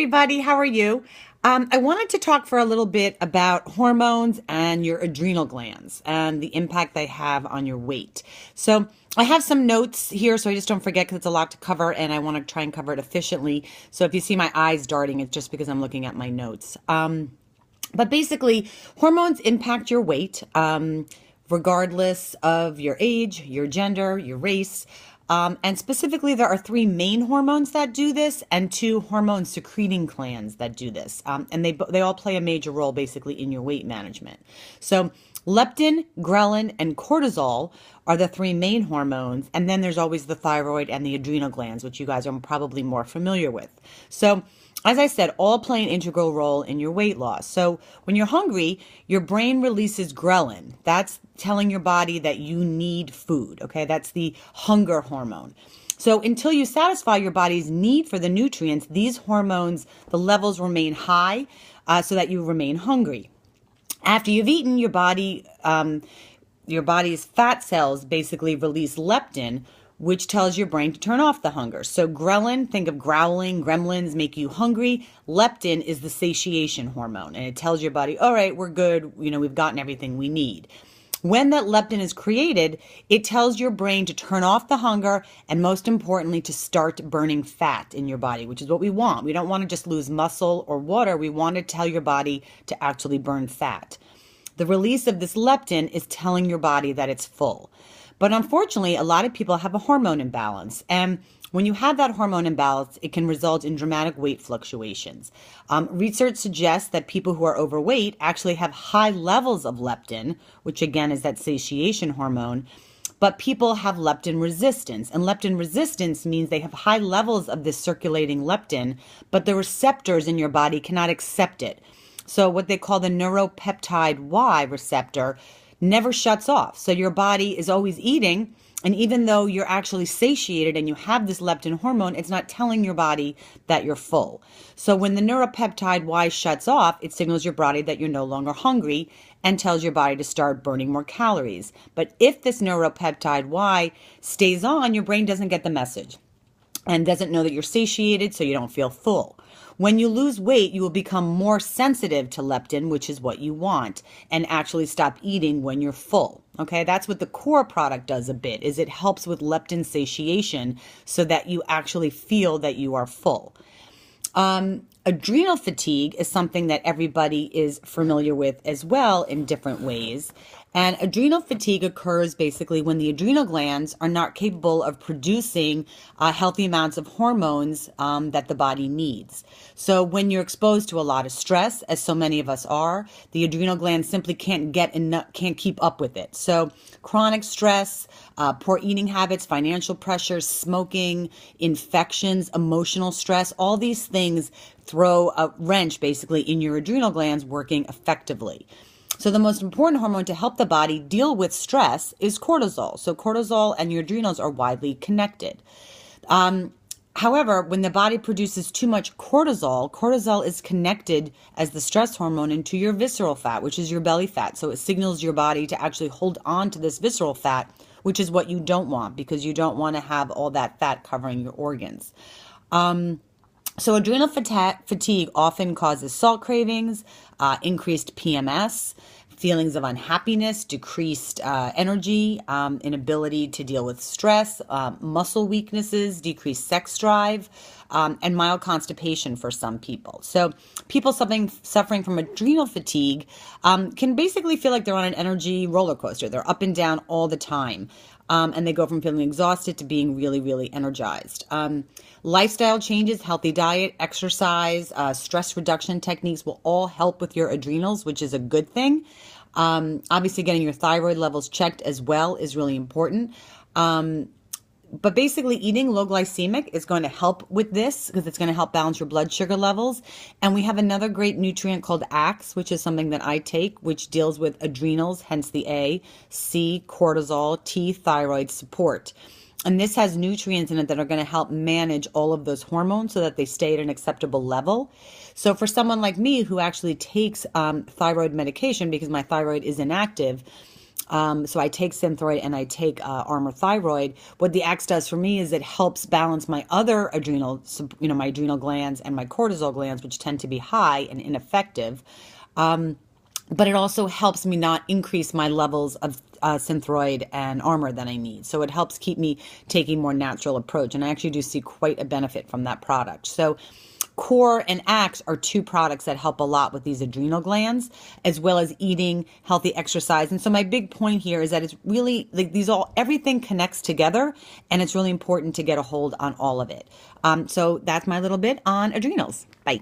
everybody. How are you? I wanted to talk for a little bit about hormones and your adrenal glands and the impact they have on your weight. So, I have some notes here so I just don't forget because it's a lot to cover and I want to try and cover it efficiently. So, if you see my eyes darting, it's just because I'm looking at my notes. But basically, hormones impact your weight, regardless of your age, your gender, your race. And specifically, there are three main hormones that do this, and two hormone secreting glands that do this. And they all play a major role, basically, in your weight management. So, leptin, ghrelin, and cortisol are the three main hormones. And then there's always the thyroid and the adrenal glands, which you guys are probably more familiar with. So, as I said, all play an integral role in your weight loss. So when you're hungry, your brain releases ghrelin. That's telling your body that you need food. Okay, that's the hunger hormone. So until you satisfy your body's need for the nutrients, these hormones, the levels remain high, so that you remain hungry. After you've eaten, your body's fat cells basically release leptin, which tells your brain to turn off the hunger. So ghrelin, think of growling, gremlins make you hungry. Leptin is the satiation hormone, and it tells your body, all right, we're good. We've gotten everything we need. When that leptin is created, it tells your brain to turn off the hunger and, most importantly, to start burning fat in your body, which is what we want. We don't want to just lose muscle or water. We want to tell your body to actually burn fat. The release of this leptin is telling your body that it's full. But unfortunately, a lot of people have a hormone imbalance. And when you have that hormone imbalance, it can result in dramatic weight fluctuations. Research suggests that people who are overweight actually have high levels of leptin, which again is that satiation hormone, but people have leptin resistance. And leptin resistance means they have high levels of this circulating leptin, but the receptors in your body cannot accept it. So what they call the neuropeptide Y receptor never shuts off. So your body is always eating. And even though you're actually satiated and you have this leptin hormone, it's not telling your body that you're full. So when the neuropeptide Y shuts off, it signals your body that you're no longer hungry and tells your body to start burning more calories. But if this neuropeptide Y stays on, your brain doesn't get the message and doesn't know that you're satiated, so you don't feel full. When you lose weight, you will become more sensitive to leptin, which is what you want, and actually stop eating when you're full. Okay, that's what the core product does a bit, is it helps with leptin satiation so that you actually feel that you are full. Adrenal fatigue is something that everybody is familiar with as well in different ways. And adrenal fatigue occurs basically when the adrenal glands are not capable of producing healthy amounts of hormones that the body needs. So when you're exposed to a lot of stress, as so many of us are, the adrenal glands simply can't keep up with it. So chronic stress, poor eating habits, financial pressure, smoking, infections, emotional stress, all these things throw a wrench basically in your adrenal glands working effectively. So the most important hormone to help the body deal with stress is cortisol. So cortisol and your adrenals are widely connected. However, when the body produces too much cortisol, cortisol is connected as the stress hormone into your visceral fat, which is your belly fat. So it signals your body to actually hold on to this visceral fat, which is what you don't want because you don't want to have all that fat covering your organs. So adrenal fatigue often causes salt cravings, increased PMS, feelings of unhappiness, decreased energy, inability to deal with stress, muscle weaknesses, decreased sex drive, and mild constipation for some people. So people suffering from adrenal fatigue can basically feel like they're on an energy roller coaster. They're up and down all the time. And they go from feeling exhausted to being really, really energized. Lifestyle changes, healthy diet, exercise, stress reduction techniques will all help with your adrenals, which is a good thing. Obviously, getting your thyroid levels checked as well is really important. But basically, eating low glycemic is going to help with this because it's going to help balance your blood sugar levels. And we have another great nutrient called Axe, which is something that I take, which deals with adrenals, hence the A, C, cortisol, T, thyroid support. And this has nutrients in it that are going to help manage all of those hormones so that they stay at an acceptable level. So for someone like me who actually takes thyroid medication because my thyroid is inactive, So I take Synthroid and I take Armor Thyroid. What the Axe does for me is it helps balance my other adrenal, my adrenal glands and my cortisol glands, which tend to be high and ineffective. But it also helps me not increase my levels of Synthroid and Armor that I need. So it helps keep me taking a more natural approach. And I actually do see quite a benefit from that product. So Core and Axe are two products that help a lot with these adrenal glands, as well as eating, healthy exercise. And so my big point here is that it's really like everything connects together, and it's really important to get a hold on all of it. So that's my little bit on adrenals. Bye.